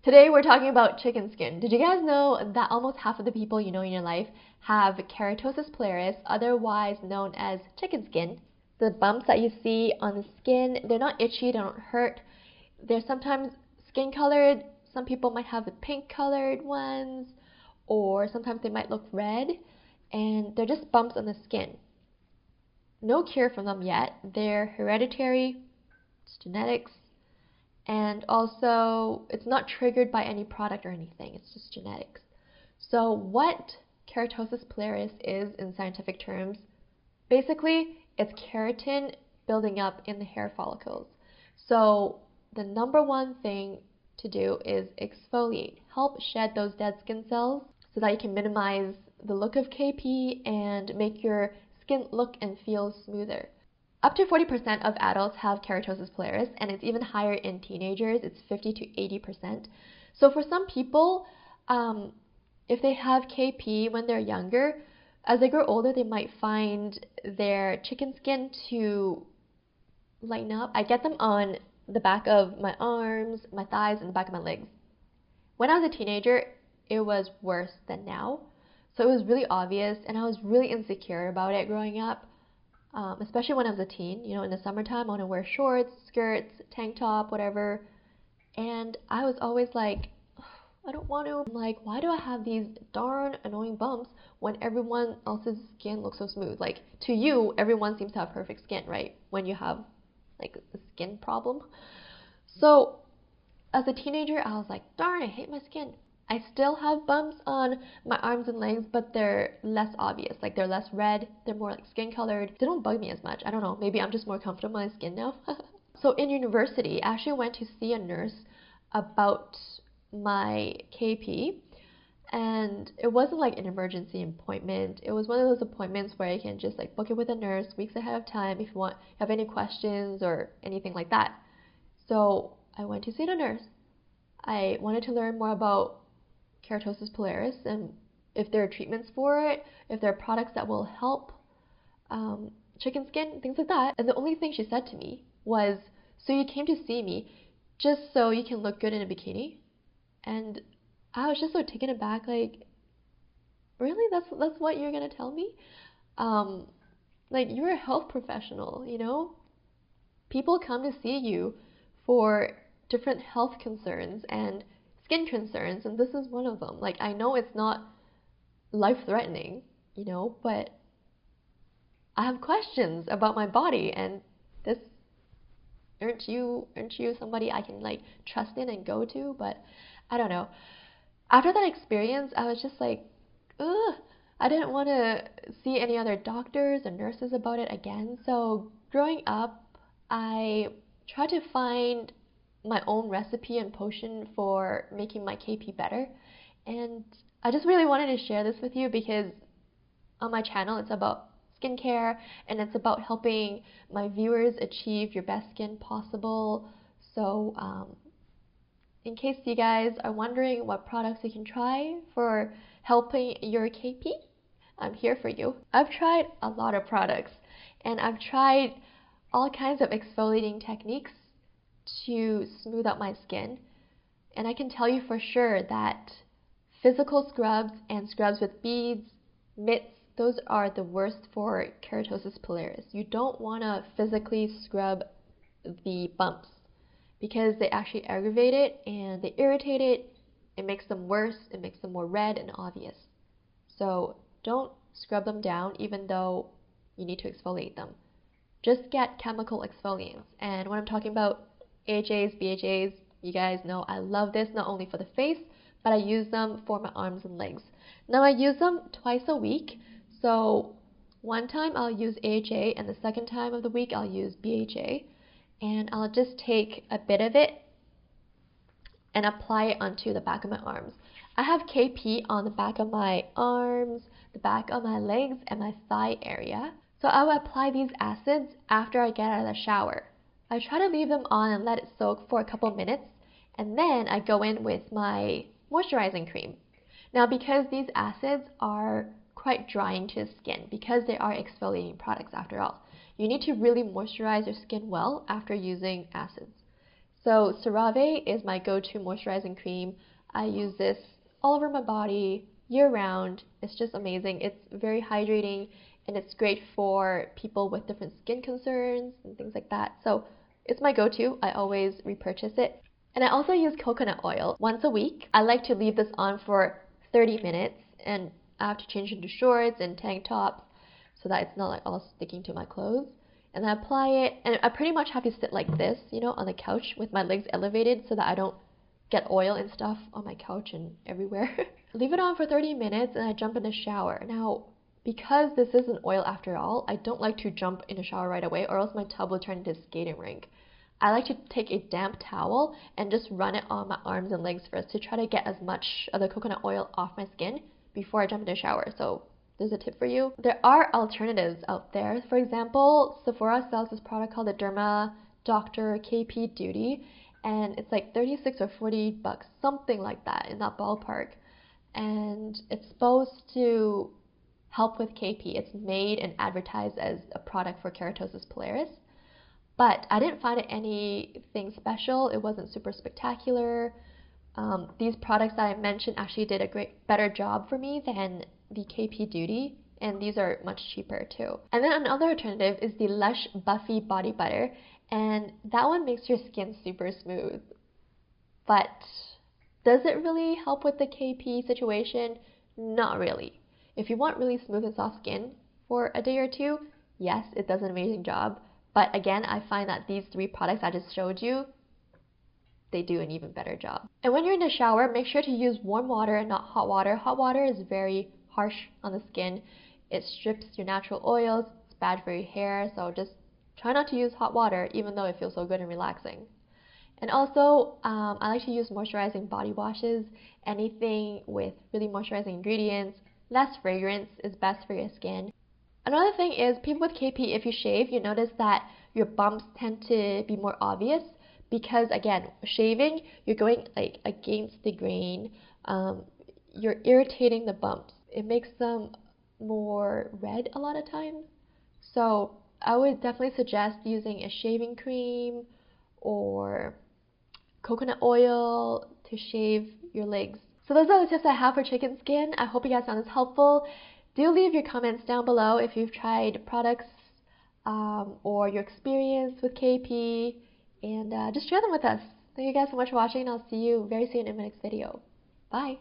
Today we're talking about chicken skin. Did you guys know that almost half of the people you know in your life have keratosis pilaris, otherwise known as chicken skin? The bumps that you see on the skin, they're not itchy, they don't hurt. They're sometimes skin colored. Some people might have the pink colored ones, or sometimes they might look red, and they're just bumps on the skin. No cure for them yet. They're hereditary, it's genetics, and also it's not triggered by any product or anything, it's just genetics. So what keratosis pilaris is in scientific terms, basically it's keratin building up in the hair follicles. So the number one thing to do is exfoliate, help shed those dead skin cells so that you can minimize the look of KP and make your skin look and feel smoother. Up to 40% of adults have keratosis pilaris, and it's even higher in teenagers. It's 50 to 80%. So for some people, if they have KP when they're younger, as they grow older, they might find their chicken skin to lighten up. I get them on the back of my arms, my thighs, and the back of my legs. When I was a teenager, it was worse than now. So it was really obvious, and I was really insecure about it growing up. Especially when I was a teen, you know, in the summertime, I want to wear shorts, skirts, tank top, whatever. And I was always like, I don't want to. I'm like, why do I have these darn annoying bumps when everyone else's skin looks so smooth? Like, to you, everyone seems to have perfect skin, right? When you have, like, a skin problem. So, as a teenager, I was like, darn, I hate my skin. I still have bumps on my arms and legs, but they're less obvious. Like, they're less red, they're more like skin colored. They don't bug me as much. I don't know, maybe I'm just more comfortable in my skin now. So in university, I actually went to see a nurse about my KP, and it wasn't like an emergency appointment. It was one of those appointments where you can just like book it with a nurse weeks ahead of time if you have any questions or anything like that. So I went to see the nurse. I wanted to learn more about keratosis pilaris and if there are treatments for it, if there are products that will help chicken skin, things like that. And the only thing she said to me was, so you came to see me just so you can look good in a bikini? And I was just so taken aback, like, really? That's what you're gonna tell me? Like, you're a health professional, you know? People come to see you for different health concerns and skin concerns, and this is one of them. Like, I know it's not life-threatening, you know, but I have questions about my body, and this, aren't you somebody I can like trust in and go to? But I don't know. After that experience, I was just like, ugh, I didn't want to see any other doctors or nurses about it again. So growing up, I tried to find my own recipe and potion for making my KP better, and I just really wanted to share this with you because on my channel it's about skincare and it's about helping my viewers achieve your best skin possible. So in case you guys are wondering what products you can try for helping your KP, I'm here for you. I've tried a lot of products, and I've tried all kinds of exfoliating techniques to smooth out my skin, and I can tell you for sure that physical scrubs and scrubs with beads, mitts, those are the worst for keratosis pilaris. You don't want to physically scrub the bumps because they actually aggravate it and they irritate it. It makes them worse, it makes them more red and obvious. So don't scrub them down even though you need to exfoliate them. Just get chemical exfoliants. And when I'm talking about AHAs, BHAs, you guys know I love this not only for the face, but I use them for my arms and legs. Now I use them twice a week. So one time I'll use AHA and the second time of the week I'll use BHA. And I'll just take a bit of it and apply it onto the back of my arms. I have KP on the back of my arms, the back of my legs, and my thigh area. So I will apply these acids after I get out of the shower. I try to leave them on and let it soak for a couple minutes, and then I go in with my moisturizing cream. Now because these acids are quite drying to the skin, because they are exfoliating products after all, you need to really moisturize your skin well after using acids. So CeraVe is my go-to moisturizing cream. I use this all over my body year-round. It's just amazing. It's very hydrating, and it's great for people with different skin concerns and things like that. So it's my go-to. I always repurchase it. And I also use coconut oil once a week. I like to leave this on for 30 minutes, and I have to change into shorts and tank tops so that it's not like all sticking to my clothes. And I apply it, and I pretty much have to sit like this, you know, on the couch with my legs elevated so that I don't get oil and stuff on my couch and everywhere. Leave it on for 30 minutes and I jump in the shower. Now, because this isn't oil after all, I don't like to jump in the shower right away or else my tub will turn into a skating rink. I like to take a damp towel and just run it on my arms and legs first to try to get as much of the coconut oil off my skin before I jump in the shower. So there's a tip for you. There are alternatives out there. For example, Sephora sells this product called the DermaDoctor KP Duty, and it's like 36 or 40 bucks, something like that, in that ballpark. And it's supposed to help with KP. It's made and advertised as a product for Keratosis Pilaris, but I didn't find it anything special. It wasn't super spectacular. These products that I mentioned actually did a better job for me than the KP Duty, and these are much cheaper too. And then another alternative is the Lush Buffy Body Butter, and that one makes your skin super smooth. But does it really help with the KP situation? Not really. If you want really smooth and soft skin for a day or two, yes, it does an amazing job. But again, I find that these three products I just showed you, they do an even better job. And when you're in the shower, make sure to use warm water and not hot water. Hot water is very harsh on the skin. It strips your natural oils. It's bad for your hair, so just try not to use hot water, even though it feels so good and relaxing. And also, I like to use moisturizing body washes. Anything with really moisturizing ingredients, less fragrance is best for your skin. Another thing is, people with KP, if you shave, you notice that your bumps tend to be more obvious because, again, shaving, you're going like against the grain. You're irritating the bumps. It makes them more red a lot of times. So I would definitely suggest using a shaving cream or coconut oil to shave your legs. So those are the tips I have for chicken skin. I hope you guys found this helpful. Do leave your comments down below if you've tried products or your experience with KP, and just share them with us. Thank you guys so much for watching, and I'll see you very soon in my next video. Bye!